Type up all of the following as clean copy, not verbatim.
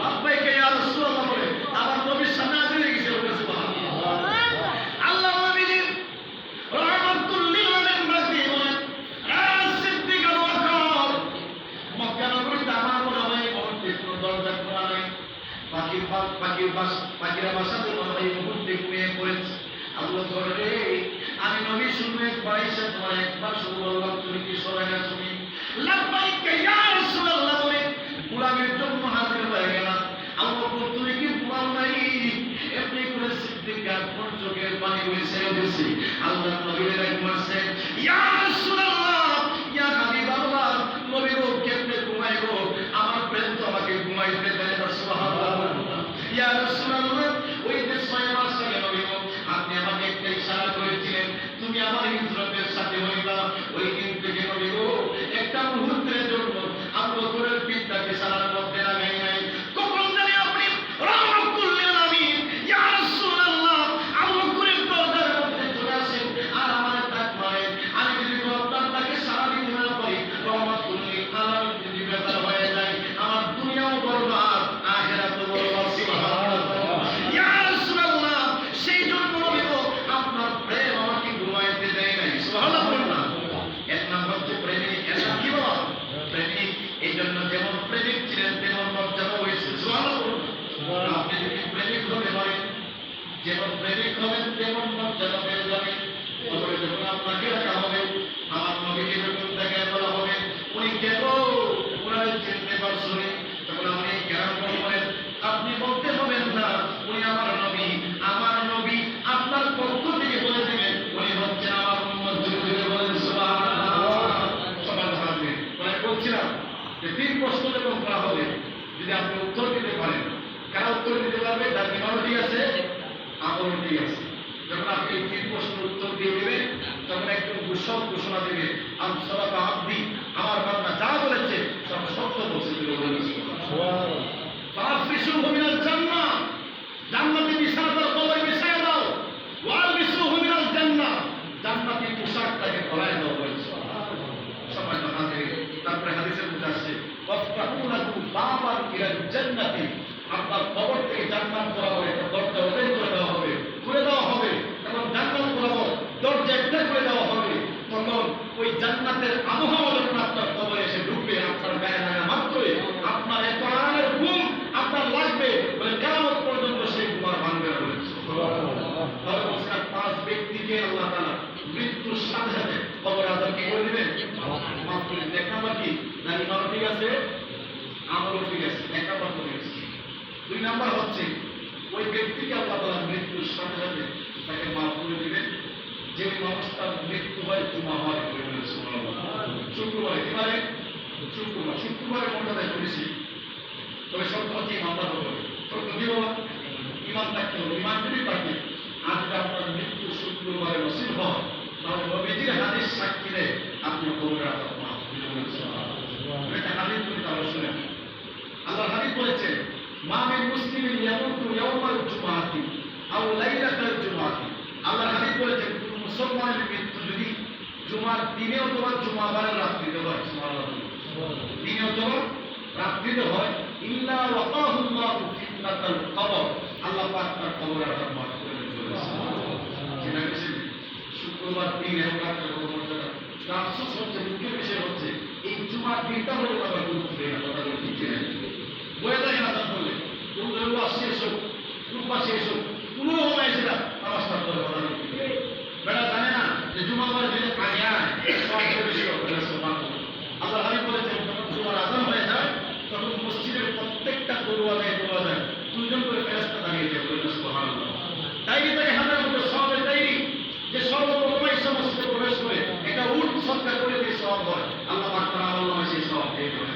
লাব্বাইক ইয়া রাসূলুল্লাহ বলে আমার নবীর সামনে হাজির হয়ে গেছে। সুবহানাল্লাহ। আল্লাহ নবীজি রাহমাতুল লিল আলামিন বাকি বলেন সিদ্দিক আবু বকর মক্কা নগরীতে আমার মনে হয় মুহূর্তে কোনো দরজা খোলা নাই, পাখিরা বাসাতে মনে হয় মুহূর্তে ঘুমিয়ে পড়েছে। আল্লাহ ধরে আমি নবী শুনে বাইশে তোমার একবার শুরু বললাম তুমি কি সবাই না তুমি লাব্বাইক ইয়া রাসূলুল্লাহ বলে গোলামের জন্য হাজির হয়ে গেলাম। আল্লাহ তুমি কি গোলাম নাই? এমনি করে সিদ্দিক আপন চোখের পানি বইছে দিয়েছে। আল্লাহ নবীর এক মাসে ইয়া রাসূলুল্লাহ ইয়া হাবিবাল্লাহ নবী গো কেমনে ঘুমাইবো? আমার প্রেম তো আমাকে ঘুমাইতে দেয় না। সুবহানাল্লাহ। ইয়া রাসূলুল্লাহ ওই যে 6 মাস আগে নবী গো আপনি আমাকে একটা ইশারা করেছিলেন তুমি আমার হিজরতের সাথে হইবা। ওই দিন থেকে নবী গো একটা মুহূর্তের জন্য আবু বকরের পিতাকে সালার মধ্যে লাগাই নাই। কখন জানি আপনি রাহমাতুল লিল আলামিন ইয়া রাসূলুল্লাহ আবু বকরের দরজার মধ্যে চলে আসেন আর আমার ডাক মারে। আমি যদি আপনার তাকে সারা দিতে না পারি রাহমাতুল লিল আলামিন যদি বেজার হয়ে যায় আমার দুনিয়াও বরবাদ আখিরাতও বরবাদ। সুবহানাল্লাহ। ইয়া রাসূলুল্লাহ সেই জন্য নবী গো আপনার প্রেম আমাকে ঘুমাইতে দেয় নাই। সুবহানাল্লাহ। এক নাম্বার হচ্ছে প্রেমিক। এর নাম কি বলা? প্রেমিক। এই জন্য যেমন প্রেমিক ছিলেন তেমন মর্যাদা হয়েছে। সুবহানাল্লাহ। আপনি যদি প্রেমিক হতে পারেন যেমন প্রেমিক হবেন তেমন মর্যাদা পেয়ে যাবেন। তবে যখন আপনাকে রাখা হবে আমার নবীকে যখন তাকে বলা হবে উনি কেন উনারে চিনতে পারছেন তখন আপনি কেন বলবেন? আপনি বলতে হবেন না উনি আমার নবী আপনার পক্ষ থেকে বলে দেবেন উনি হচ্ছেন আমার উম্মত। জুড়ে বলেন সুবহানাল্লাহ। সবার হাতে মানে বলছিলাম যে 3 প্রশ্ন যখন করা হবে যদি আপনি উত্তর দিতে পারেন, কারা উত্তর দিতে পারবে? যার ইমানও ঠিক আছে আমলও ঠিক আছে। যখন আপনি এই 3 প্রশ্নের উত্তর দিয়ে দেবেন তখন একদম ঘোষণা দেবে আনসালাকা আব্দি আমার বান্দা যা বলেছে সব সত্য বলছে। সুবহানাল্লাহ। ফাফরিসুহু মিনাল জান্নাহ জান্নাতে বিছানা তার কবরে বিছায়া দাও। ওয়ালবিসুহু মিনাল জান্নাহ জান্নাতি পোশাকটাকে পরায় দাও। সবাই হাজির। তারপরে হাদিসের মধ্যে আসছে ওয়াফতাহু লাহু বাবান ইলাল জান্নাতি আপনার কবর থেকে জান্নাত বরাবর একটা দরজা ওপেন করে দেওয়া হবে, খুলে দেওয়া হবে এবং জান্নাত বরাবর দরজা একটা করে দেওয়া হবে। তখন ওই জান্নাতের আবহাওয়া যখন আপনার কবরে এসে ঢুকবে আপনার গায়ে লাগা মাত্রই আপনার এত আরামের ঘুম আপনার লাগবে বলে কিয়ামত পর্যন্ত সেই ঘুম আর ভাঙবে না। তাহলে বলছিলাম 5 ব্যক্তিকে আল্লাহ তাআলা মৃত্যুর সাথে সাথে কবর আযাব কি করে দিবেন? মাফ করে দিবেন। এক নাম্বার কি? না ইমানও ঠিক আছে আমলও ঠিক আছে। এক নাম্বার ঠিক আছে। 2 নাম্বার হচ্ছে ওই ব্যক্তিকে আল্লাহ তাআলা মৃত্যুর সাথে সাথে তাকে মাফ করে দিবেন যে মানুষটার মৃত্যু হয় জুমাবারে। শুক্রবারে কি বারে? শুক্রবারে মর্যাদা করেছি। তবে সত্য হচ্ছে ইমানদার হবে। সত্য দিব ইমান থাকতে হবে। ইমান যদি থাকে আর যদি আপনার মৃত্যু শুক্রবারে নসিব হয় তাহলে নবীজির হাদিস সাক্ষী দেয় আপনি কবরে আযাব মাফ করে দিবেন। এটা হাদিস বলে তাহলে শুনেন। আল্লাহর হাবিব বলেছেন মা মিন মুসলিমিন ইয়ামুতু ইয়াওমাল জুমআতি আও লাইলাতাল জুমআতি। আল্লাহর হাবিব বলেছেন কোন মুসলমানের মৃত্যু যদি জুমার দিনে অথবা জুমাবারের রাত্রিতে হয়, সুবহানাল্লাহ, দিনে অথবা রাত্রিতে হয় ইল্লা ওয়াকাহুল্লাহু ফিতনাতাল কবর আল্লাহ পাক তার কবরে আযাব মাফ করে দিবেন। যেটা হচ্ছে শুক্রবার দিন এবং রাতের মর্যাদা। আফসোস হচ্ছে মুখ্য বিষয় হচ্ছে এই জুমার দিনটা হলে বাবা গুরুত্ব দেয় না। কথা বলে ঠিক আছে বয়ে দেয় না। তাহলে রুয়া শেষ হোক রূপা শেষ হোক কোনো সময় সেটা নামাজটা করে কথা বলতে বেড়া জানে না যে জুমাবার দিনে আগে আল্লাহ হাবিব বলেছেন যখন জুমার আযান হয়ে যায় তখন মসজিদের প্রত্যেকটা দরওয়াজায় 2 জন করে ফেরেশতা দাঁড়িয়ে যায়। সুবহানাল্লাহ। তাই তাকে হাতের মধ্যে সওয়াবের ডায়েরি যে সর্বপ্রথম ইসলাম মসজিদে প্রবেশ করে এটা উট সরকার করে দিয়ে সওয়াব হয়। আল্লাহ পাক তাআলা আল্লাহ সেই সওয়াব দিয়ে দেন।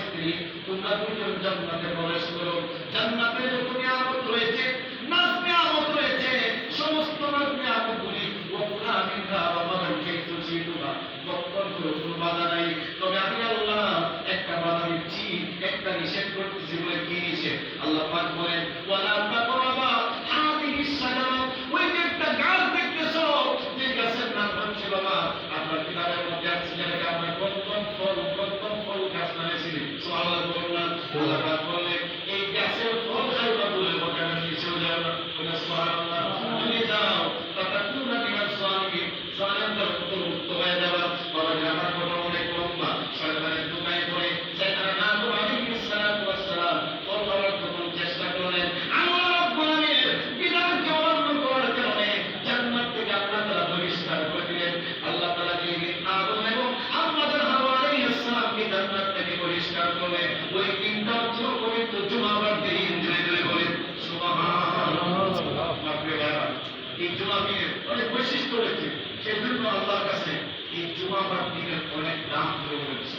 স্ত্রী তোমরা দুজন জান্নাতে প্রবেশ করো। জান্নাতে যত নিয়ামত রয়েছে, নাজ নিয়ামত রয়েছে, সমস্ত নাজ নিয়ামতগুলি ওয়াকুলা মিনহা রাগাদান হাইতু শি'তুমা, বক্ষণ করে কোনো বাধা নাই। তবে আমি আল্লাহ একটা বাধা দিচ্ছি, একটা নিষেধ করতেছি। বলে কি নিষেধ? আল্লাহ পাক বলেন ওয়ালা তাকরাবা হাদিহিস শাজারা, ওই যে একটা গাছ দেখতেছো, যে গাছের নাম হচ্ছে বাবা আপনার কিতাবের মধ্যে আছে, যেটাকে আমরা গন্ধম ফল গাছ নামেছি। সুবহানাল্লাহ বললাম। আল্লাহ পাক বলেন এই গাছের ফল খাইবা বলে ওটা নিষেধ যাও না। বলে সুবহানাল্লাহ। তুমি যাও তাতাকুনা মিনাস সালিহিন, সালিহদের অন্তর্ভুক্ত হয়ে যাবা। বাবা আমার কথা অনেক লম্বা, শয়তানের দোকায় পড়ে শয়তান আদম আলাইহিস সালাতু ওয়াস সালাম ফল খাওয়ার যখন চেষ্টা করলেন, আল্লাহ রাব্বুল আলামিনের বিধানকে অমান্য করার কারণে জান্নাত থেকে আল্লাহ তাআলা বহিষ্কার করে দিলেন। আল্লাহ তাআলা যেদিন আদম এবং আমাদের হাওয়া আলাইহিস সালামকে জান্নাত থেকে বহিষ্কার করলেন, ওই দিনটা হচ্ছে পবিত্র জুমাবার দিন। জুড়ে জুড়ে বলেন সুবহানাল্লাহ। এই জুমা দিনের অনেক বৈশিষ্ট্য রয়েছে, সেই জন্য আল্লাহর কাছে এই জুমাবার দিনের অনেক দাম ধরে বলেছে।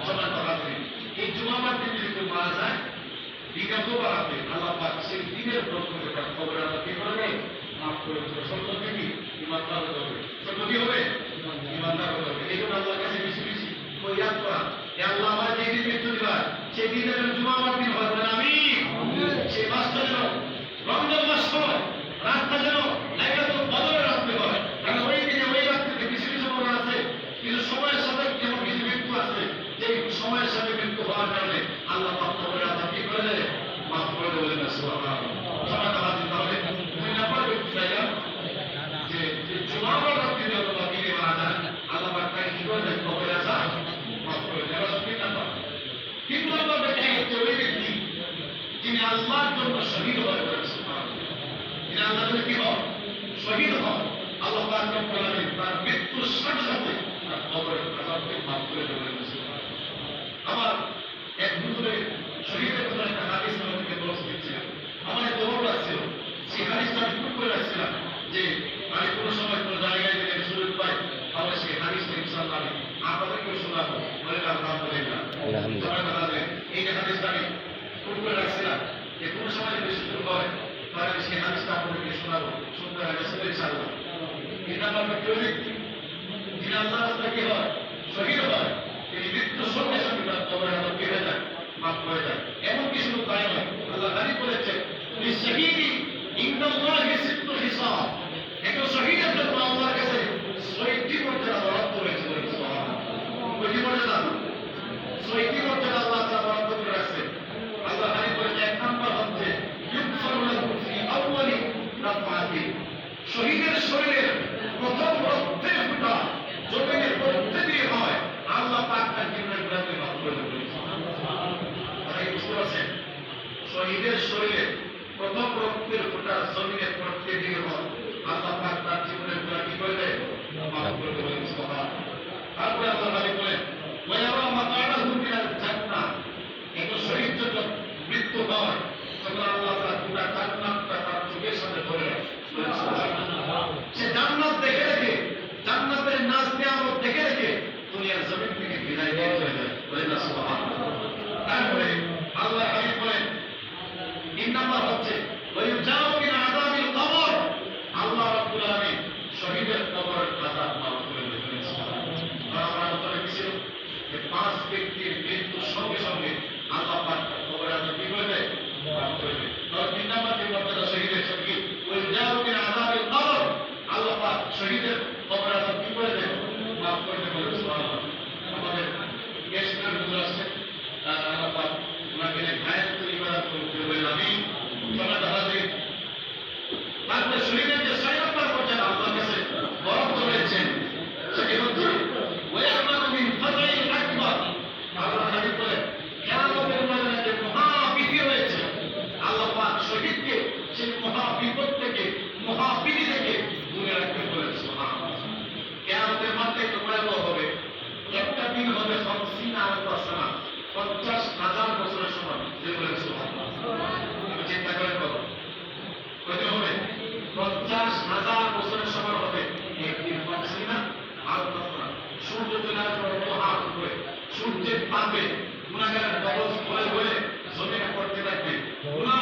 সবাই বাড়াতে এই জুমাবার দিন যদি কেউ মারা যায়, বিগত বাড়াতে আল্লাহ পাক সেই দিনের বরকতে তার কবরে আল্লাহ কি করবে? মাফ করে দেবে। সত্যি কি? ইমানদার হতে হবে। সত্য কি হবে? ইমানদার হতে হবে। এই জন্য আল্লাহর কাছে বেশি বেশি ফরিয়াদ করা, এ আল্লাহ আমার যেই দিন মৃত্যু দিবার সেই দিন যেন জুমাবার দিন হয়। বলেন আমিন। সেই মাসটা যেন রমজান মাস হয়, রাতটা যেন লাইলাতুল কদরের রাত্রে হয়। কারণ ওই দিনে ওই রাত্রিতে কিছু কিছু মনে আছে, কিছু সময়ের সাথে যেমন কিছু মৃত্যু আছে, যে সময়ের সাথে মৃত্যু হওয়ার কারণে আল্লাহ পাক কবরে আযাব কি করে দেয়? মাফ করে দেয়। বলেন সুবহানাল্লাহ। সবাই তাহলে তাহলে দুই নাম্বার ব্যক্তি চাইলাম যে জুমাবার রাত্রে যত দিনে মারা যায় আল্লাহ পাক তাকে কি করে দেয়? কবরে আযাব মাফ করে দেয়। এবার তিন নাম্বার ব্যক্তি হচ্ছে ওই ব্যক্তি যিনি আল্লাহর জন্য শহীদ হয়। বলেন সুবহানাল্লাহ। যিনি আল্লাহর জন্য কি হয়? শহীদ হয়। আল্লাহ পাক রব্বুল আলামিন তার মৃত্যুর সাথে সাথে তার কবরের আযাবকে মাফ করে দেবেন। আমার এক হুজুরে শহীদের কথা একটা হাদিস আমাদেরকে দর্শ দিচ্ছিলেন, আমার এক দৌড় লাগছিল, সেই হাদিসটা আমি খুব করে রাখছিলাম যে আমি কোনো সময় কোনো জায়গায় যদি আমি সুযোগ পাই তাহলে সেই হাদিসটা ইনশাআল্লাহ আমি আপনাদেরকেও শোনাবো। বলে আলহামদুলিল্লাহ। সবাই কথা বলেন এই যে হাদিসটা আমি খুব করে রাখছিলাম যে কোনো সময় যদি সুযোগ হয় তাহলে আমি সেই হাদিসটা আপনাদেরকে শোনাবো। শুনতে হবে ইনশাআল্লাহ। এই নাম্বার ব্যক্তি ওই ব্যক্তি যিনি আল্লাহর রাস্তায় কি হয়? শহীদ হয়। তিনি মৃত্যুর সঙ্গে সঙ্গে তার কবরে আযাব কি হয়ে যায়? মাফ হয়ে যায়। এমন কি শুধু তাই নয়, আল্লাহ তাআলা বলেছেন লিশহীদি ইনদাল্লাহি সিত্তু হিসাব, একজন শহীদের জন্য আল্লাহর কাছে ৬০টি মর্যাদা বরাদ্দ রয়েছে। বলেন সুবহানাল্লাহ। কয়টি মর্যাদা? ৬০টি মর্যাদা আল্লাহ তাআলা বরাদ্দ করে রাখছেন। আল্লাহ তাআলা বলেছেন এক নাম্বার হচ্ছে ইউগফারু লাহু ফি আউয়ালি রাফআতি, শহীদের শরীরের প্রথম রক্তের ফোঁটা জমিনের মধ্যে দিয়ে হয়, আল্লাহ পাক তার জীবনের গুনাহকে মাফ করে দেবেন। বুঝতে পারছেন? শহীদের শরীরে প্রথম রক্তের ফোঁটা জমিনের মধ্যে দিয়ে হয়, আল্লাহ পাক তার জীবনের গুনাহ কি করে দেয়? মাফ করে দেবেন। সুবহানাল্লাহ। তারপরে আল্লাহ তাআলা বলেন ওয়ায়ারা মাকানাহু মিনাল জান্নাহ, একজন শহীদ যখন মৃত্যু হয় তখন আল্লাহ তাআলা পুরো জান্নাতটা তার চোখের সামনে ধরে রাখে। সে জান্নাত দেখে দেখে, জান্নাতের নাজ নিয়ামত দেখে দেখে দুনিয়ার জমিন থেকে বিদায় নিয়ে চলে যায়। বলেন সুবহানাল্লাহ। তারপরে আল্লাহ হাবিব বলেন তিন নাম্বার হচ্ছে ওয়ায়ুজাউ মিন আযাবিল কবর, আল্লাহ রাব্বুল আলামিন শহীদের কবরের আযাব মাফ করে দেবেন। সুবহানাল্লাহ। আমরা আলোচনা করেছি যে 5 ব্যক্তির মৃত্যুর সঙ্গে সঙ্গে আল্লাহ পাক কবরের আযাব কি করে দেয়? মাফ করে দেয়। তাহলে তিন নাম্বার যে মর্যাদা শহীদের সঙ্গে ওয়ায়ুজাউ মিন আযাবিল কবর, আল্লাহ পাক শহীদের কবরের আযাব কি করে দেয়? মাফ করে দেয়। বলেন সুবহানাল্লাহ। আমাদের গেস্টের হুজুর আছে, আল্লাহ পাক ওনাকে হায়াতুল ইবাদত করতে বলেন আমিন। সবাই দাঁড়াতে তারপরে শহীদের যে ৬ নম্বর মর্যাদা আল্লাহর কাছে বরাদ্দ রয়েছেন সেটি হচ্ছে ওয়ায়ামানু মিন ফাজাইল আকবার, আল্লাহ হাবিব বলেন কিয়ামতের ময়দানে যে মহাবিধি রয়েছে, আল্লাহ পাক শহীদকে সেই মহাবিপদ থেকে, মহাবিধি থেকে দূরে রাখতে বলেন। সুবহানাল্লাহ। কিয়ামতের মাঠে তো ভয়াবহ হবে। একটা দিন হবে 50,000 বছরের সমান। যে বলেন সুবহানাল্লাহ। চিন্তা করেন কত হবে? 50,000 বছরের সমান হবে একদিন। সূর্য চলে আসবে মহা উপরে, সূর্যের তাপে গুনাহগারের কবজ বলে বলে জমিনে পড়তে থাকবে। গুনাহ